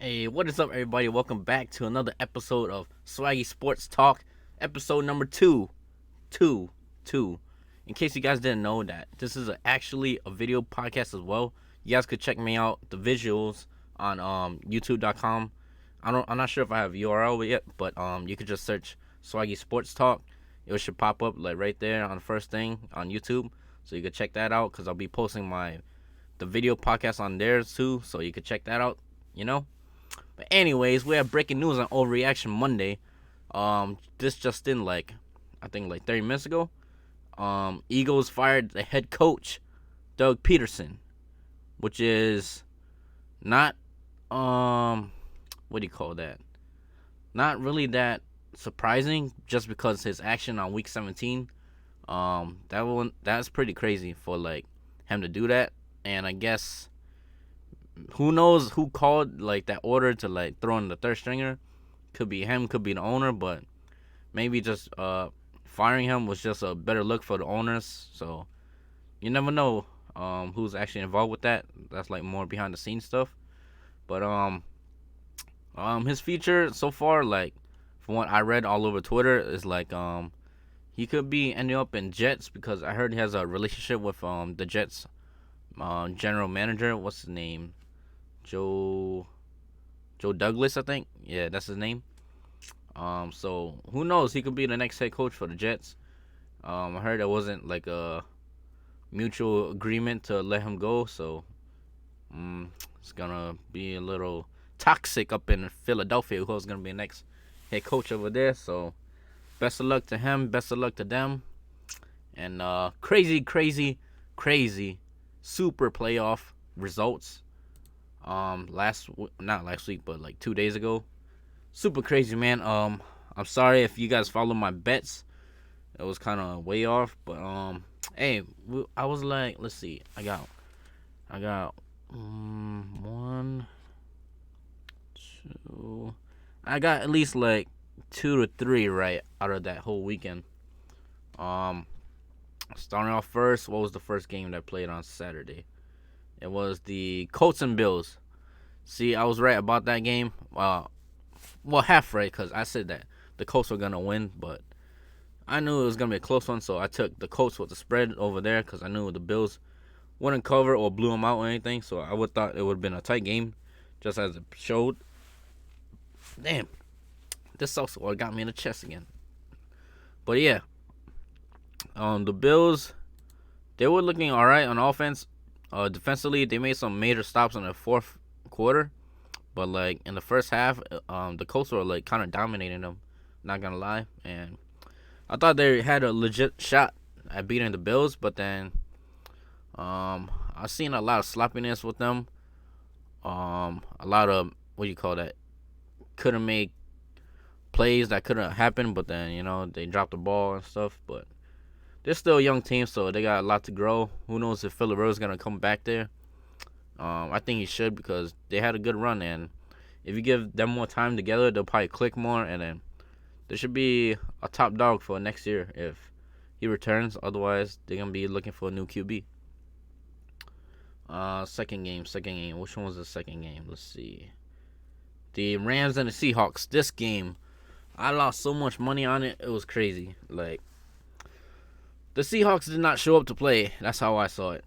Hey, what is up, everybody? Welcome back to another episode of Swaggy Sports Talk, episode number two. In case you guys didn't know that this is actually a video podcast as well. You guys could check me out, the visuals on YouTube.com. I'm not sure if I have URL yet, but you could just search Swaggy Sports Talk. It should pop up like right there on the first thing on YouTube, so you could check that out because I'll be posting the video podcast on there too, so you could check that out. You know. But anyways, we have breaking news on Overreaction Monday. This just in I think 30 minutes ago. Eagles fired the head coach, Doug Pederson, which is not what do you call that? Not really that surprising, just because his action on week 17. That's pretty crazy for him to do that, and I guess who knows who called that order to throw in the third stringer. Could be him, could be the owner, but maybe just firing him was just a better look for the owners. So you never know who's actually involved with that. That's more behind the scenes stuff. But his future so far, from what I read all over Twitter, is he could be ending up in Jets, because I heard he has a relationship with the Jets general manager. What's his name? Joe Douglas, I think. Yeah, that's his name. So who knows? He could be the next head coach for the Jets. I heard there wasn't a mutual agreement to let him go, so it's gonna be a little toxic up in Philadelphia. Who's gonna be the next head coach over there? So best of luck to him. Best of luck to them. And crazy super playoff results. Not last week, but 2 days ago. Super crazy, man. I'm sorry if you guys follow my bets. It was kind of way off, but hey, I was let's see. I got one, two. I got at least 2 to 3 right out of that whole weekend. Starting off first, what was the first game that played on Saturday? It was the Colts and Bills. See, I was right about that game. Well, half right, because I said that the Colts were going to win, but I knew it was going to be a close one, so I took the Colts with the spread over there, because I knew the Bills wouldn't cover or blew them out or anything, so I would thought it would have been a tight game, just as it showed. Damn, this sucks, or it got me in the chest again. But yeah, the Bills, they were looking all right on offense. Defensively, they made some major stops in the fourth quarter, but in the first half, the Colts were kind of dominating them. Not gonna lie, and I thought they had a legit shot at beating the Bills, but then I've seen a lot of sloppiness with them. A lot of couldn't make plays that couldn't happen, but then they dropped the ball and stuff, but. They're still a young team, so they got a lot to grow. Who knows if Phillip Rivers is going to come back there. I think he should, because they had a good run, and if you give them more time together, they'll probably click more, and then there should be a top dog for next year if he returns. Otherwise, they're going to be looking for a new QB. Second game. Which one was the second game? Let's see. The Rams and the Seahawks. This game, I lost so much money on it. It was crazy. The Seahawks did not show up to play. That's how I saw it.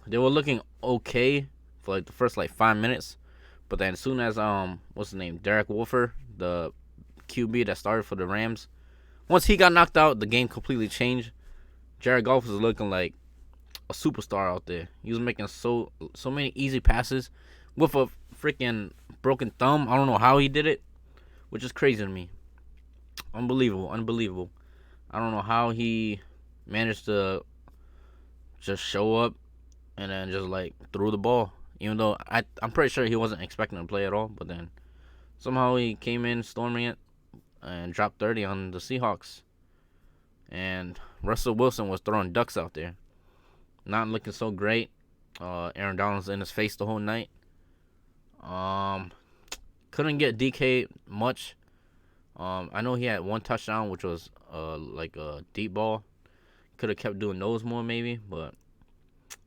They were looking okay for the first 5 minutes, but then as soon as what's his name, Derek Wolfer, the QB that started for the Rams, once he got knocked out, the game completely changed. Jared Goff was looking like a superstar out there. He was making so many easy passes with a freaking broken thumb. I don't know how he did it, which is crazy to me. Unbelievable. I don't know how he managed to just show up and then just threw the ball, even though I'm pretty sure he wasn't expecting to play at all, but then somehow he came in storming it and dropped 30 on the Seahawks. And Russell Wilson was throwing ducks out there, not looking so great. Aaron Donald was in his face the whole night. Couldn't get DK much. I know he had one touchdown, which was a deep ball. Could have kept doing those more maybe, but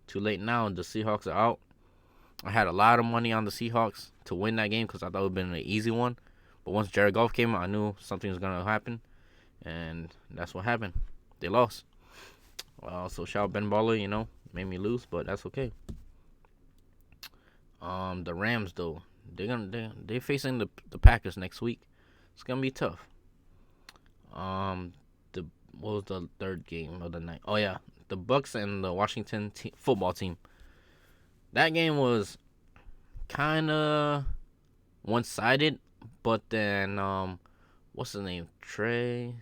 too late now. The Seahawks are out. I had a lot of money on the Seahawks to win that game because I thought it would have been an easy one. But once Jared Goff came out, I knew something was gonna happen, and that's what happened. They lost. So shout out Ben Baller, made me lose, but that's okay. The Rams though, they're facing the Packers next week. It's gonna be tough. What was the third game of the night? Oh yeah, the Bucks and the Washington football team. That game was kind of one-sided, but then what's his name? Trey.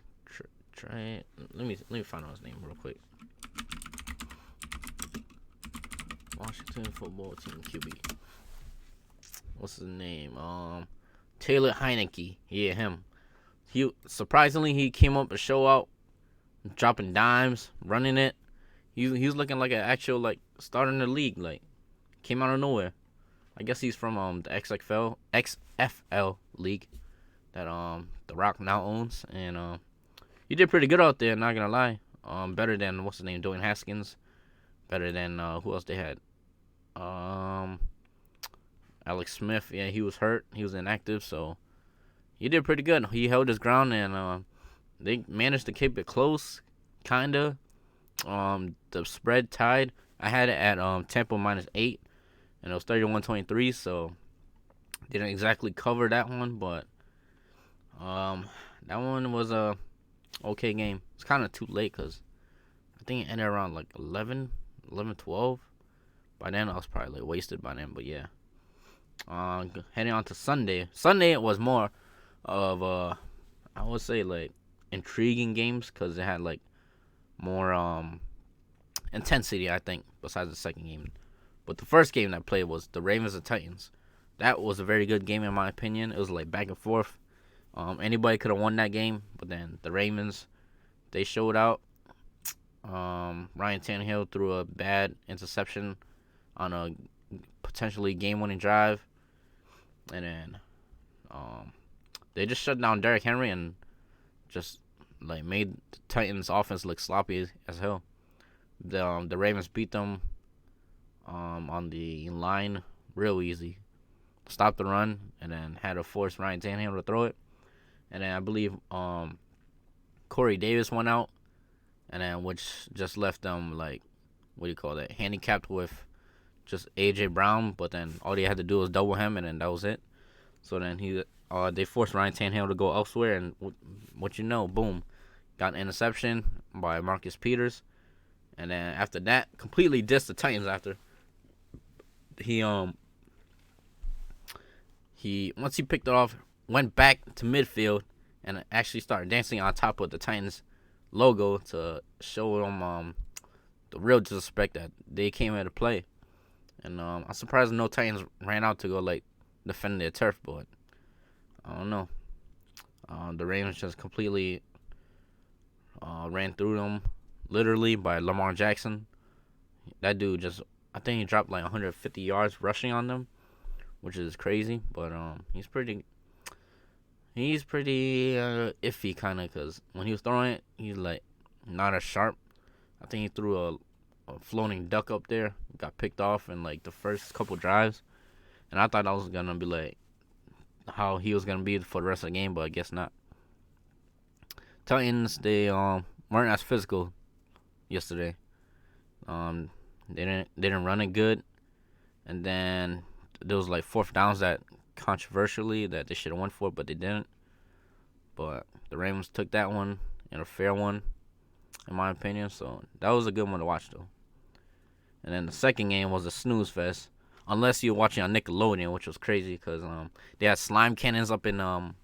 Let me find out his name real quick. Washington football team QB. What's his name? Taylor Heineke. Yeah, him. He came up to show out, dropping dimes, running it. He was looking like an actual starter in the league. Came out of nowhere. I guess he's from the XFL league that The Rock now owns, and he did pretty good out there. Not gonna lie. Better than what's his name, Dwayne Haskins. Better than who else they had? Alex Smith. Yeah, he was hurt. He was inactive, so he did pretty good. He held his ground, and they managed to keep it close, kinda. The spread tied. I had it at Tampa -8, and it was 31-23. So didn't exactly cover that one, but that one was a okay game. It's kind of too late because I think it ended around 11-12. By then I was probably wasted by then, but yeah. Heading on to Sunday. Sunday it was more of I would say intriguing games because it had more intensity, I think, besides the second game. But the first game that I played was the Ravens and Titans. That was a very good game in my opinion. It was back and forth. Anybody could have won that game, but then the Ravens, they showed out. Ryan Tannehill threw a bad interception on a potentially game-winning drive, and then they just shut down Derrick Henry and just made the Titans' offense look sloppy as hell. The Ravens beat them on the line real easy. Stopped the run and then had to force Ryan Tannehill to throw it. And then I believe Corey Davis went out, and then which just left them handicapped with just AJ Brown. But then all they had to do was double him, and then that was it. So then they forced Ryan Tannehill to go elsewhere, and boom, got an interception by Marcus Peters. And then after that, completely dissed the Titans after. Once he picked it off, went back to midfield and actually started dancing on top of the Titans logo to show them the real disrespect that they came here to play. And I'm surprised no Titans ran out to go defend their turf, but I don't know. The Ravens just completely ran through them, literally, by Lamar Jackson. That dude I think he dropped 150 yards rushing on them, which is crazy. But he's pretty iffy kind of, because when he was throwing it, he's not as sharp. I think he threw a floating duck up there, got picked off in the first couple drives, and I thought that was gonna be how he was gonna be for the rest of the game, but I guess not. Titans, they weren't as physical yesterday. They didn't run it good, and then there was fourth downs that controversially that they should have won for, but they didn't. But the Ravens took that one, and a fair one, in my opinion. So that was a good one to watch, though. And then the second game was a snooze fest, unless you're watching on Nickelodeon, which was crazy because they had slime cannons up in the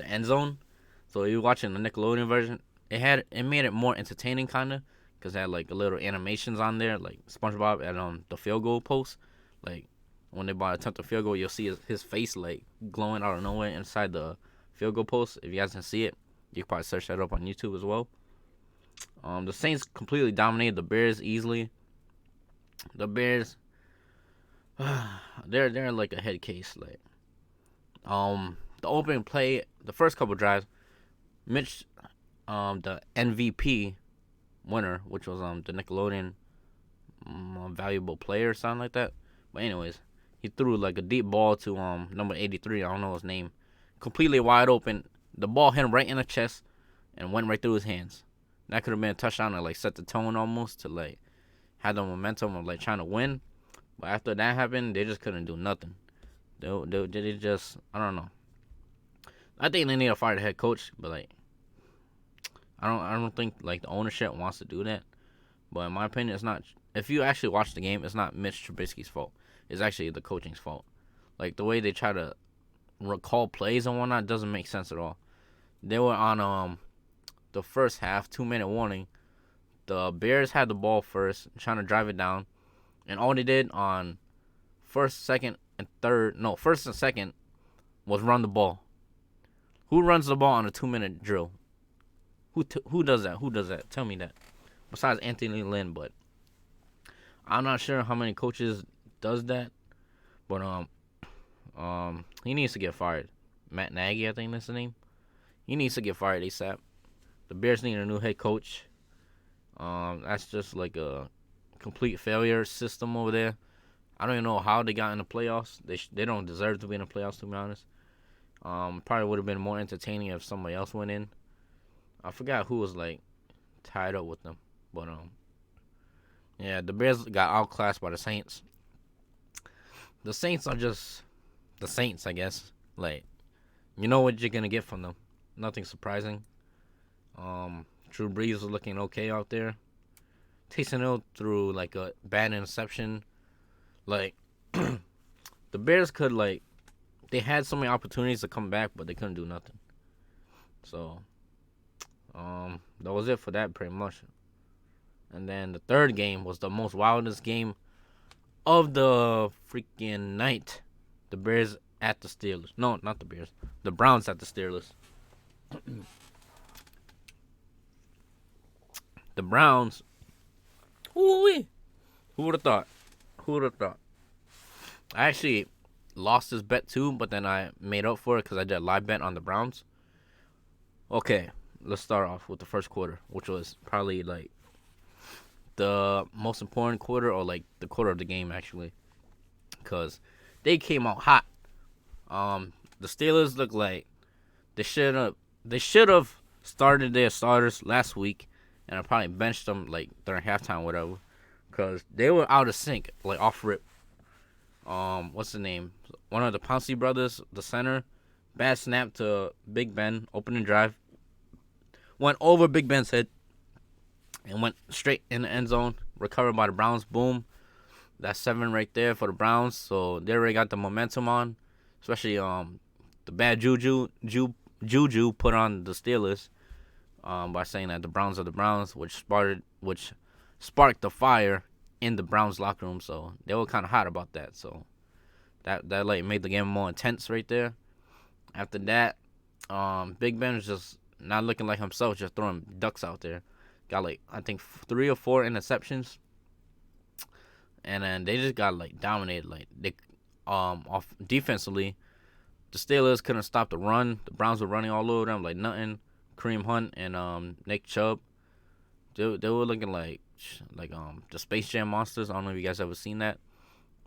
end zone. So you're watching the Nickelodeon version. It made it more entertaining, kind of, because it had a little animations on there, like SpongeBob at the field goal post. When they attempt a field goal, you'll see his face glowing out of nowhere inside the field goal post. If you guys can see it, you can probably search that up on YouTube as well. The Saints completely dominated the Bears easily. The Bears, they're a head case. The opening play, the first couple drives, Mitch, the MVP winner, which was the Nickelodeon valuable player or something like that. But anyways, He threw like a deep ball to number 83. I don't know his name. Completely wide open. The ball hit him right in the chest and went right through his hands. That could have been a touchdown and like set the tone almost to like have the momentum of like trying to win. But after that happened, they just couldn't do nothing. They just, I don't know. I think they need to fire the head coach, but like I don't think like the ownership wants to do that. But in my opinion, it's not. If you actually watch the game, it's not Mitch Trubisky's fault. It's actually the coaching's fault. Like the way they try to recall plays and whatnot doesn't make sense at all. They were on the first half, 2-minute warning. The Bears had the ball first, trying to drive it down, and all they did on first and second was run the ball. Who runs the ball on a 2-minute drill? Who does that? Who does that? Tell me that. Besides Anthony Lynn, but I'm not sure how many coaches does that. But he needs to get fired. Matt Nagy, I think that's the name. He needs to get fired ASAP. The Bears need a new head coach. That's just like a complete failure system over there. I don't even know how they got in the playoffs. They don't deserve to be in the playoffs, to be honest. Probably would have been more entertaining if somebody else went in. I forgot who was like tied up with them, but yeah, the Bears got outclassed by the Saints. The Saints are just the Saints, I guess. Like, you know what you're gonna get from them. Nothing surprising. Drew Brees was looking okay out there. Taysom Hill threw like a bad interception. Like, the Bears could like, they had so many opportunities to come back, but they couldn't do nothing. So, that was it for that pretty much. And then the third game was the most wildest game of the freaking night. The Bears at the Steelers. No, not the Bears. The Browns at the Steelers. The Browns. Who would have thought? Who would have thought? I actually lost this bet too, but then I made up for it because I did a live bet on the Browns. Okay, let's start off with the first quarter, which was probably like the most important quarter, or like the quarter of the game actually, because they came out hot. The Steelers look like they should have started their starters last week, and I probably benched them like during halftime or whatever, because they were out of sync, like off rip. What's the name? One of the Pouncey brothers, the center, bad snap to Big Ben, opening drive, went over Big Ben's head and went straight in the end zone, recovered by the Browns. Boom. That's 7 right there for the Browns. So they already got the momentum on, especially the bad juju put on the Steelers by saying that the Browns are the Browns, which sparked the fire in the Browns locker room. So they were kind of hot about that. So that like made the game more intense right there. After that, Big Ben was just not looking like himself, just throwing ducks out there. Got like, I think 3 or 4 interceptions, and then they just got like dominated. Like they off defensively, the Steelers couldn't stop the run. The Browns were running all over them like nothing. Kareem Hunt and Nick Chubb, they were looking like the Space Jam monsters. I don't know if you guys ever seen that.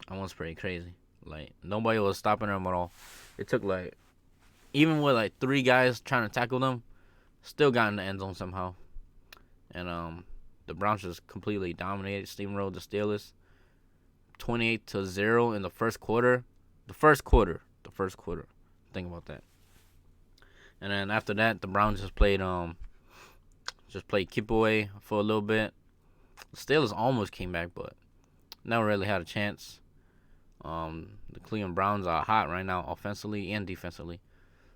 That one's pretty crazy. Like nobody was stopping them at all. It took like, even with like 3 guys trying to tackle them, still got in the end zone somehow. And the Browns just completely dominated, steamrolled the Steelers, 28-0 in the first quarter. The first quarter. Think about that. And then after that, the Browns just played keep away for a little bit. The Steelers almost came back, but never really had a chance. The Cleveland Browns are hot right now, offensively and defensively.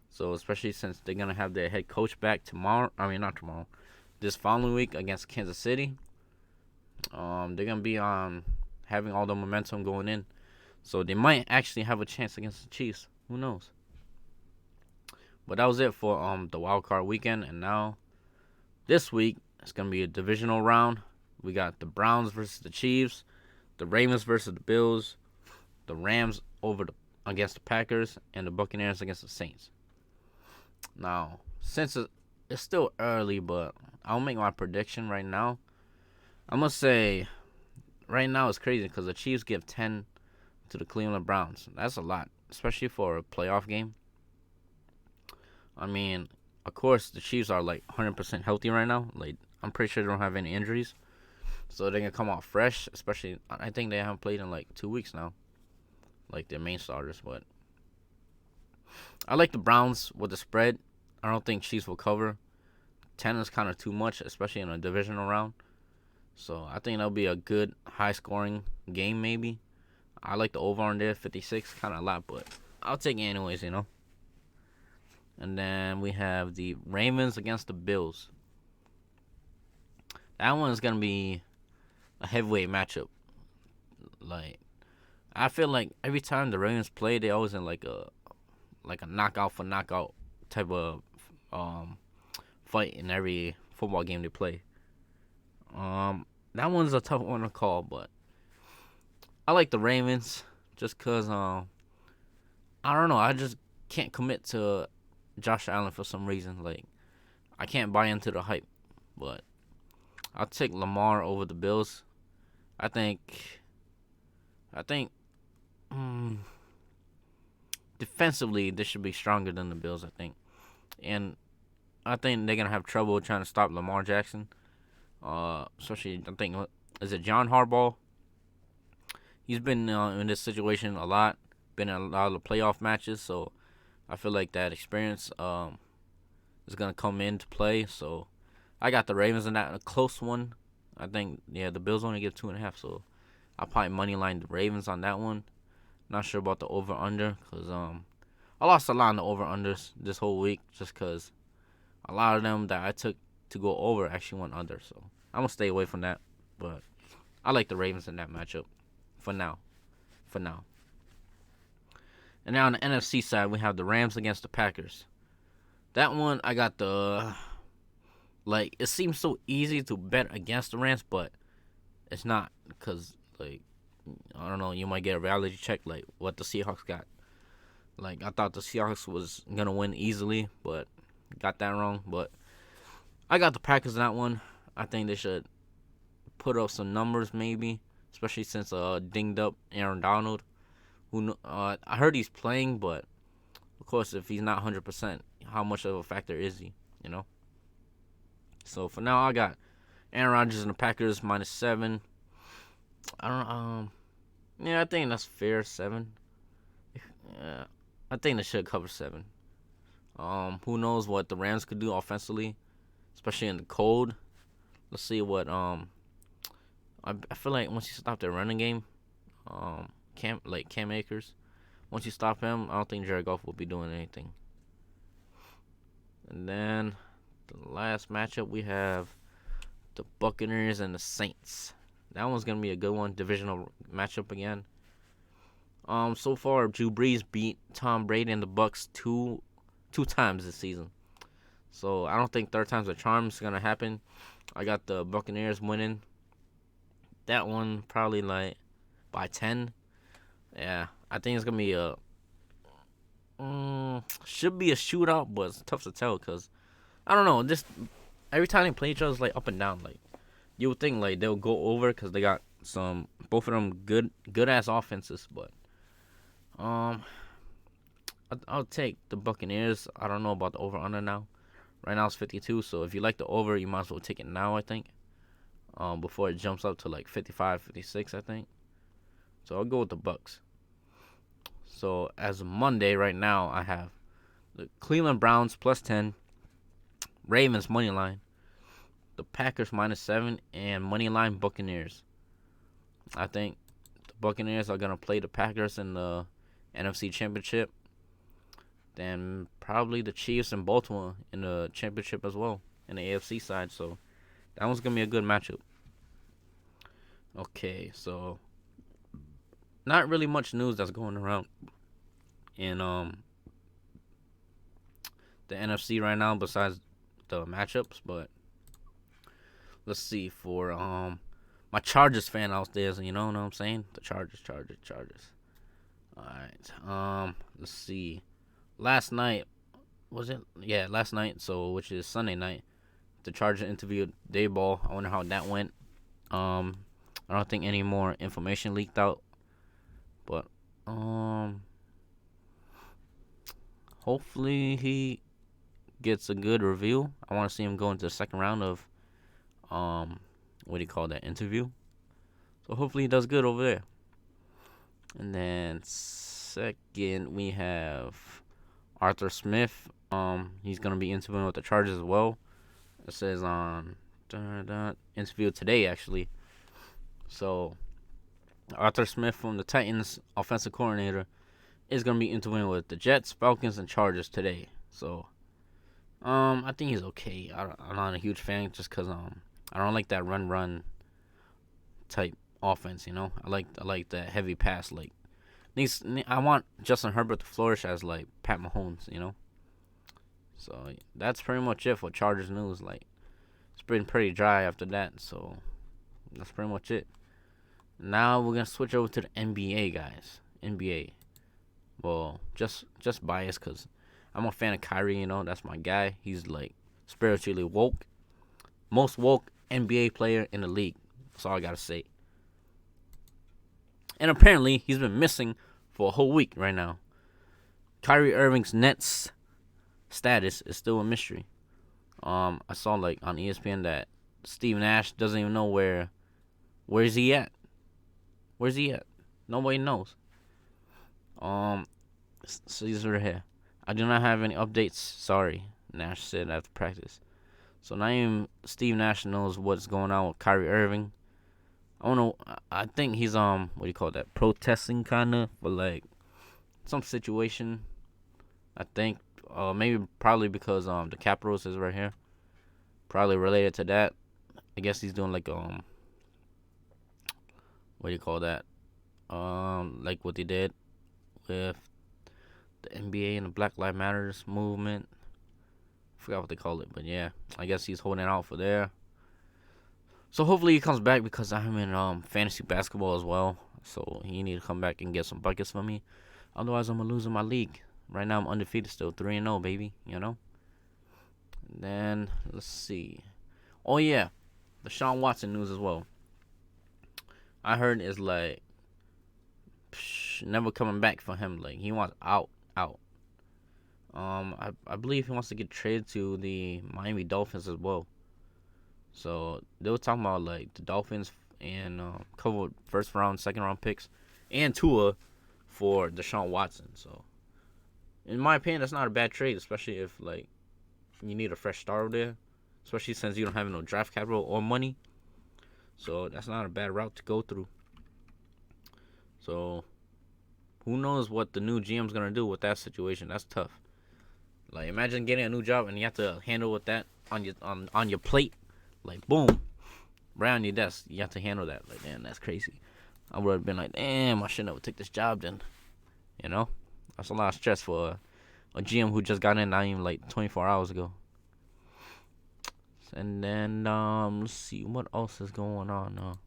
So especially since they're gonna have their head coach back tomorrow. I mean, not tomorrow. This following week against Kansas City. They're gonna be having all the momentum going in, so they might actually have a chance against the Chiefs. Who knows? But that was it for the wildcard weekend, and now this week it's gonna be a divisional round. We got the Browns versus the Chiefs, the Ravens versus the Bills, the Rams against the Packers, and the Buccaneers against the Saints. Now, since it's still early, but I'll make my prediction right now. I'm gonna say right now it's crazy because the Chiefs give 10 to the Cleveland Browns. That's a lot, especially for a playoff game. I mean, of course, the Chiefs are like 100% healthy right now. Like, I'm pretty sure they don't have any injuries, so they can come out fresh. Especially, I think they haven't played in like 2 weeks now, like their main starters. But I like the Browns with the spread. I don't think Chiefs will cover. 10 is kind of too much, especially in a divisional round. So I think that'll be a good high-scoring game, maybe. I like the over on there, 56, kind of a lot, but I'll take it anyways, you know. And then we have the Ravens against the Bills. That one is gonna be a heavyweight matchup. Like, I feel like every time the Ravens play, they always in like a knockout for knockout type of fight in every football game they play. That one's a tough one to call, but I like the Ravens just cause I don't know, I just can't commit to Josh Allen for some reason. Like, I can't buy into the hype, but I'll take Lamar over the Bills. I think defensively they should be stronger than the Bills, I think. And I think they're gonna have trouble trying to stop Lamar Jackson. Especially, I think, is it John Harbaugh? He's been in this situation a lot. Been in a lot of the playoff matches, so I feel like that experience is gonna come into play. So I got the Ravens in that, a close one. I think, yeah, the Bills only give 2.5, so I'll probably money line the Ravens on that one. Not sure about the over under because I lost a lot on the over unders this whole week just because a lot of them that I took to go over actually went under. So I'm gonna stay away from that. But I like the Ravens in that matchup for now. And now on the NFC side, we have the Rams against the Packers. That one, I got the, like, it seems so easy to bet against the Rams, but it's not, because, like, I don't know, you might get a reality check, like, what the Seahawks got. Like, I thought the Seahawks was going to win easily, but got that wrong. But I got the Packers in that one. I think they should put up some numbers, maybe, especially since dinged up Aaron Donald. I heard he's playing, but of course, if he's not 100%, how much of a factor is he? You know. So for now, I got Aaron Rodgers and the Packers -7. I don't. Yeah, I think that's fair. 7. Yeah, I think they should cover 7. Who knows what the Rams could do offensively, especially in the cold. Let's see what I feel like once you stop their running game, Cam Akers. Once you stop him, I don't think Jared Goff will be doing anything. And then the last matchup we have the Buccaneers and the Saints. That one's gonna be a good one, divisional matchup again. So far Drew Brees beat Tom Brady and the Bucs two times this season. So I don't think third time's a charm is gonna happen. I got the Buccaneers winning. That one probably like by 10. Yeah, I think it's gonna be should be a shootout, but it's tough to tell because I don't know. This every time they play each other, it's like up and down. Like you would think like they'll go over because they got both of them good ass offenses, but I'll take the Buccaneers. I don't know about the over under now. Right now it's 52, so if you like the over, you might as well take it now, I think. Before it jumps up to like 55, 56, I think. So I'll go with the Bucks. So as of Monday right now, I have the Cleveland Browns +10, Ravens money line, the Packers -7, and money line Buccaneers. I think the Buccaneers are gonna play the Packers in the NFC Championship. Then probably the Chiefs and Baltimore in the championship as well in the AFC side. So that one's gonna be a good matchup. Okay, so not really much news that's going around in the NFC right now besides the matchups, but let's see for my Chargers fan out there, you know what I'm saying? The Chargers. All right. Let's see. Last night, was it? Yeah, last night. So, which is Sunday night, the Chargers interviewed Daboll. I wonder how that went. I don't think any more information leaked out, but Um, hopefully he gets a good review. I want to see him go into the second round of what do you call that, interview. So hopefully he does good over there. And then second we have Arthur Smith. He's gonna be interviewing with the Chargers as well. It says on interview today actually. So Arthur Smith from the Titans, offensive coordinator, is gonna be interviewing with the Jets, Falcons, and Chargers today. So I think he's okay. I'm not a huge fan just because I don't like that run type offense. I like that heavy pass. Like I want Justin Herbert to flourish as like Pat Mahomes. So that's pretty much it for Chargers news. Like it's been pretty dry after that. So that's pretty much it. Now we're gonna switch over to the NBA, guys. NBA. Well, just biased because I'm a fan of Kyrie. That's my guy. He's like spiritually woke, most woke NBA player in the league. That's all I gotta say. And apparently he's been missing for a whole week right now. Kyrie Irving's Nets status is still a mystery. I saw like on ESPN that Steve Nash doesn't even know where's he at. Where's he at? Nobody knows. Caesar here. I do not have any updates. Sorry, Nash said after practice. So not even Steve Nash knows what's going on with Kyrie Irving. I don't know. I think he's what do you call that? Protesting kinda for like some situation. I think maybe probably because the Capitals is right here. Probably related to that. I guess he's doing like what do you call that? Like what they did with the NBA and the Black Lives Matters movement. I forgot what they call it, but yeah, I guess he's holding out for there. So hopefully he comes back because I'm in fantasy basketball as well. So he need to come back and get some buckets for me. Otherwise, I'm gonna lose in my league. Right now, I'm undefeated still, 3-0, baby. And then let's see. Oh yeah, the Deshaun Watson news as well. I heard it's like never coming back for him. Like he wants out. I believe he wants to get traded to the Miami Dolphins as well. So they were talking about like the Dolphins and couple first round, second round picks, and Tua for Deshaun Watson. So in my opinion, that's not a bad trade, especially if like you need a fresh start over there, especially since you don't have no draft capital or money. So that's not a bad route to go through. So who knows what the new GM's gonna do with that situation? That's tough. Like imagine getting a new job and you have to handle with that on your plate. Like boom, right on your desk. You have to handle that. Like damn, that's crazy. I would have been like, damn, I should never take this job then. That's a lot of stress for a GM who just got in not even like 24 hours ago. And then let's see what else is going on.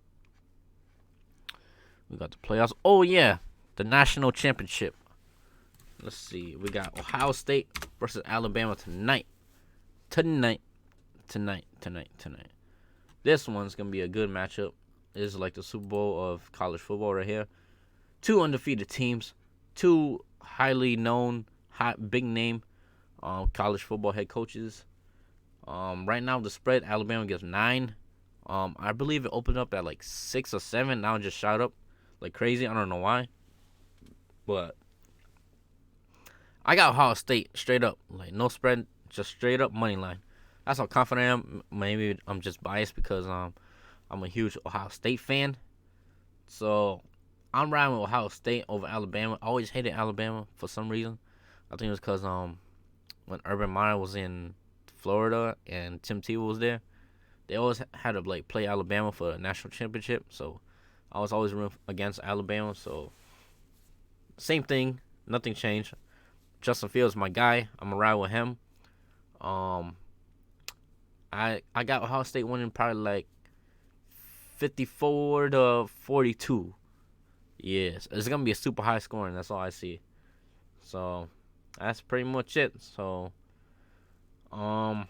We got the playoffs. Oh yeah, the national championship. Let's see. We got Ohio State versus Alabama tonight. Tonight. This one's gonna be a good matchup. This is like the Super Bowl of college football right here. Two undefeated teams, two highly known, big name college football head coaches. Right now the spread Alabama gets 9. I believe it opened up at like 6 or 7. Now it just shot up like crazy. I don't know why, but I got Ohio State straight up, like no spread, just straight up money line. That's how confident I am. Maybe I'm just biased because I'm a huge Ohio State fan. So I'm riding with Ohio State over Alabama. I always hated Alabama for some reason. I think it was because when Urban Meyer was in Florida and Tim Tebow was there, they always had to like play Alabama for a national championship. So I was always rooting against Alabama. So same thing, nothing changed. Justin Fields, my guy. I'm gonna ride with him. I got Ohio State winning probably like 54-42. Yes, it's gonna be a super high scoring. That's all I see. So that's pretty much it. So I'm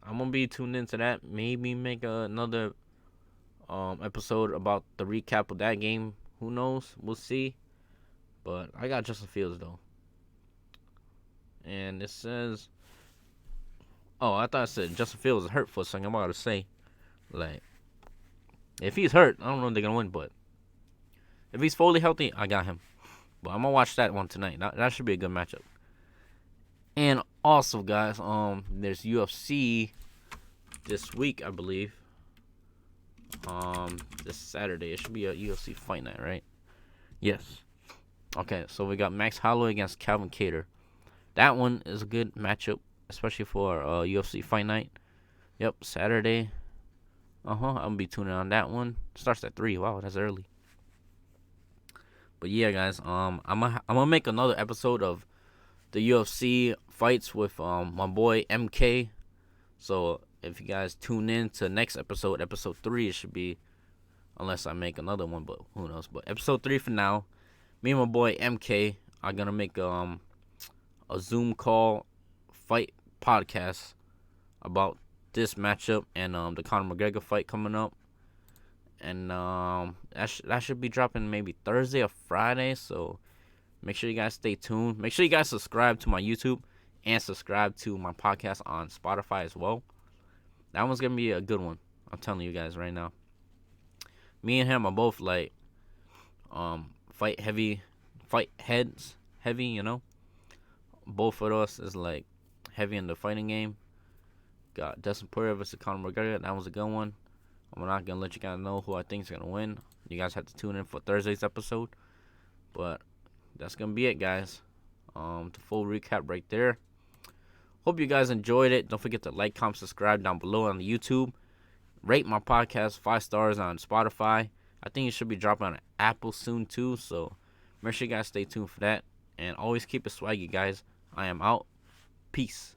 gonna be tuned into that. Maybe make another episode about the recap of that game. Who knows? We'll see. But I got Justin Fields though. And it says, oh, I thought it said Justin Fields is hurt for a second. I'm about to say, like, if he's hurt, I don't know if they're gonna win. But if he's fully healthy, I got him. But I'm gonna watch that one tonight. That should be a good matchup. And also, guys, there's UFC this week, I believe. This Saturday. It should be a UFC fight night, right? Yes. Okay, so we got Max Holloway against Calvin Kattar. That one is a good matchup, especially for UFC fight night. Yep, Saturday. I'm gonna be tuning on that one. Starts at 3. Wow, that's early. But yeah, guys, I'm gonna make another episode of the UFC fights with my boy MK. So if you guys tune in to next episode 3, it should be, unless I make another one, but who knows. But episode 3 for now. Me and my boy MK are gonna make a Zoom call fight podcast about this matchup and the Conor McGregor fight coming up. And that should be dropping maybe Thursday or Friday. So make sure you guys stay tuned. Make sure you guys subscribe to my YouTube and subscribe to my podcast on Spotify as well. That one's gonna be a good one. I'm telling you guys right now. Me and him are both like fight heads heavy, you know. Both of us is like heavy in the fighting game. Got Dustin Poirier versus Conor McGregor. That was a good one. I'm not gonna let you guys know who I think is gonna win. You guys have to tune in for Thursday's episode. But that's gonna be it, guys. The full recap right there. Hope you guys enjoyed it. Don't forget to like, comment, subscribe down below on the YouTube. Rate my podcast 5 stars on Spotify. I think it should be dropping on Apple soon too. So make sure you guys stay tuned for that. And always keep it swaggy, guys. I am out. Peace.